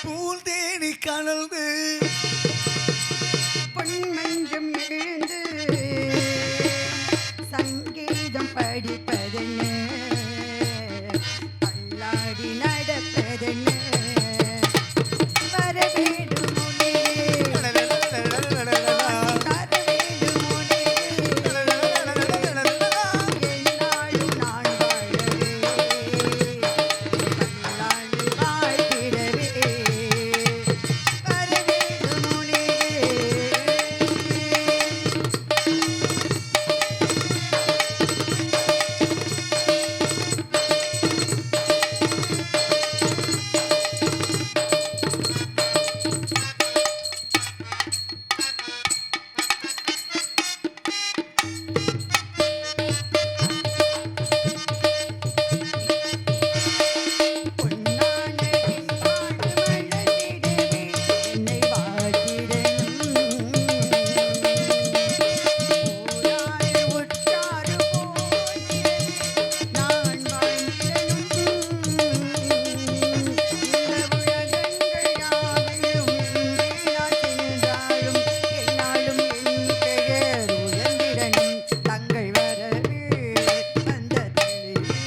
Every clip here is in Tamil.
பூல் தேனி கலந்து பொன்மஞ்சம் எழுந்து சங்கீதம் படிப்பதென்ன தள்ளாடி நடப்பதென்ன வரவேடும் முனே தரவேடும் முனே என்னாலும் நான் வாழவே பல்லாண்டு வாழ்த்திடவே வரவேடும் முனே பொன்னான என் வாழ்வு மலர்ந்திடவே என்னை வாழ்த்திடணும் ஊராறு உற்றாறு போற்றிடவே நான் வாழ்ந்திடணும் இந்த உலகங்கள் யாவையும் எங்கே நான் சென்றாலும் என்னாலும் என் பெயர் உயர்ந்திடணும் தங்கள் வரவே வந்த தெளிவே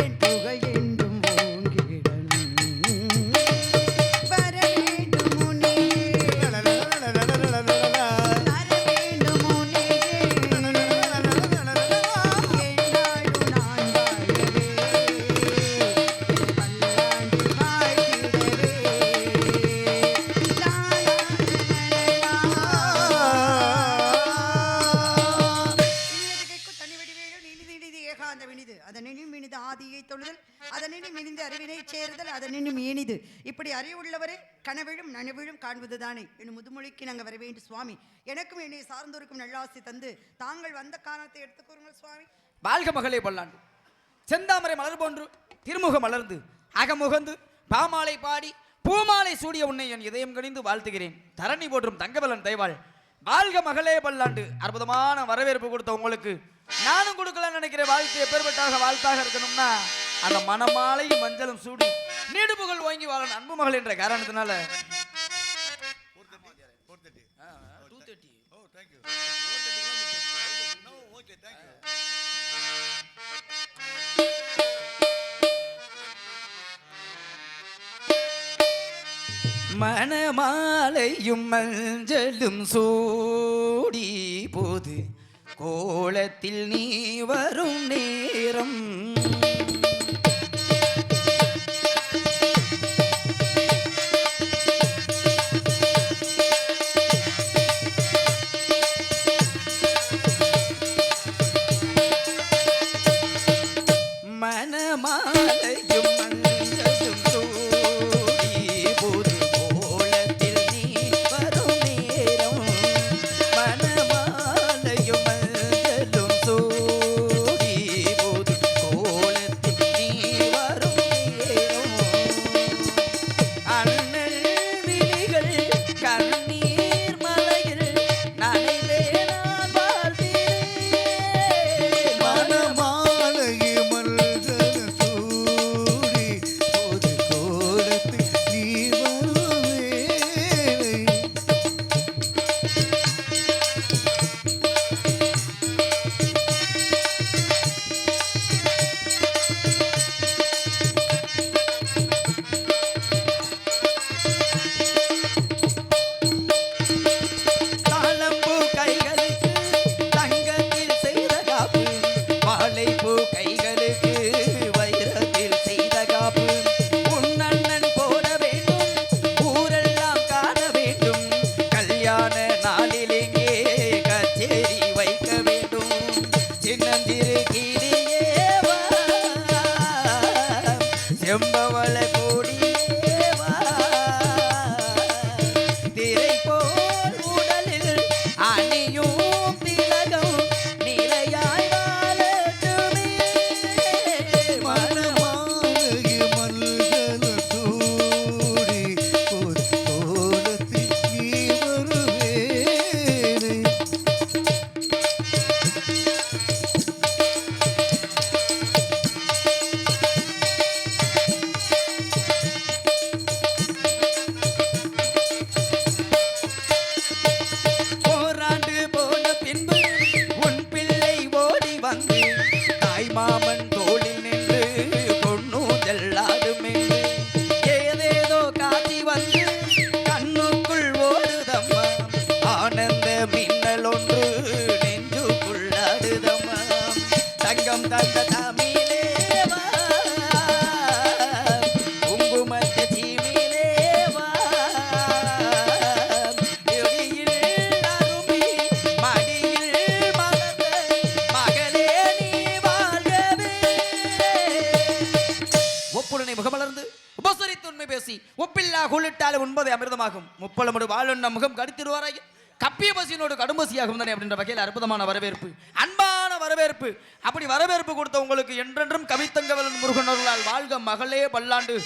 என் புகழ் என்றும் ஓங்கிடணும் வரவேண்டும் முனே தரவேண்டும் முனே என்னாலும் நான் வாழவே பல்லாண்டு வாழ்த்திடவே ஆதியை தொழுதல் அதனினும் இனிந்து அறிவினை சேருதல் அதனினும் இனிது இப்படி அறிவுள்ளவரே கனவிழும் நனவிழும் காண்பதுதானே என் முதுமொழிக்கு நாங்கள் வர வேண்டும் சுவாமி எனக்கும் என்னை சார்ந்தோருக்கும் நல்லாசி தந்து தாங்கள் வந்த காரணத்தை எடுத்துக் கூறுங்கள் சுவாமி வாழ்க மகளே பல்லாண்டு செந்தாமரை மலர் போன்று திருமுகம் மலர்ந்து அகமுகந்து பாமாலை பாடி பூமாலை சூடிய உன்னை என் இதயம் கணிந்து வாழ்த்துகிறேன் தரணி போற்றும் தங்கபலன் தெய்வாள் வாழ்க மகளே பல்லாண்டு அற்புதமான வரவேற்பு கொடுத்த உங்களுக்கு நானும் கொடுக்கலாம்னு நினைக்கிறேன் வாழ்க்கை எப்பேற்பட்டாக வாழ்த்தாக இருக்கணும்னா அந்த மணமாலையும் மஞ்சளும் சூடி நீடு புகழ் வாங்கி வாழணும் அன்பு மகள் என்ற காரணத்தினால மணமாலையும் மஞ்சளும் சூடி போது கோலத்தில் நீ வரும் நேரம் மணமாலையும் மஞ்சளும் சூடி போது கோலத்தில் நீ வரும் நேரம் மணமாலையும் மஞ்சளும் சூடி போது கோலத்தில் பேசி உப்பில்லா கூலிட்டாலும் உண்பதை அமிர்தமாகும் முப்பலமுடு வாழுண்ண முகம் கடித்திருவாராய் கப்பிய பசியினோடு கடும்பசியாகும் தானே அப்படின்ற வகையில் அற்புதமான வரவேற்பு, அன்பான வரவேற்பு. அப்படி வரவேற்பு கொடுத்த உங்களுக்கு என்றென்றும் கவித்தங்கவலன் முருகன் அருளால் வாழ்க மகளே பல்லாண்டு.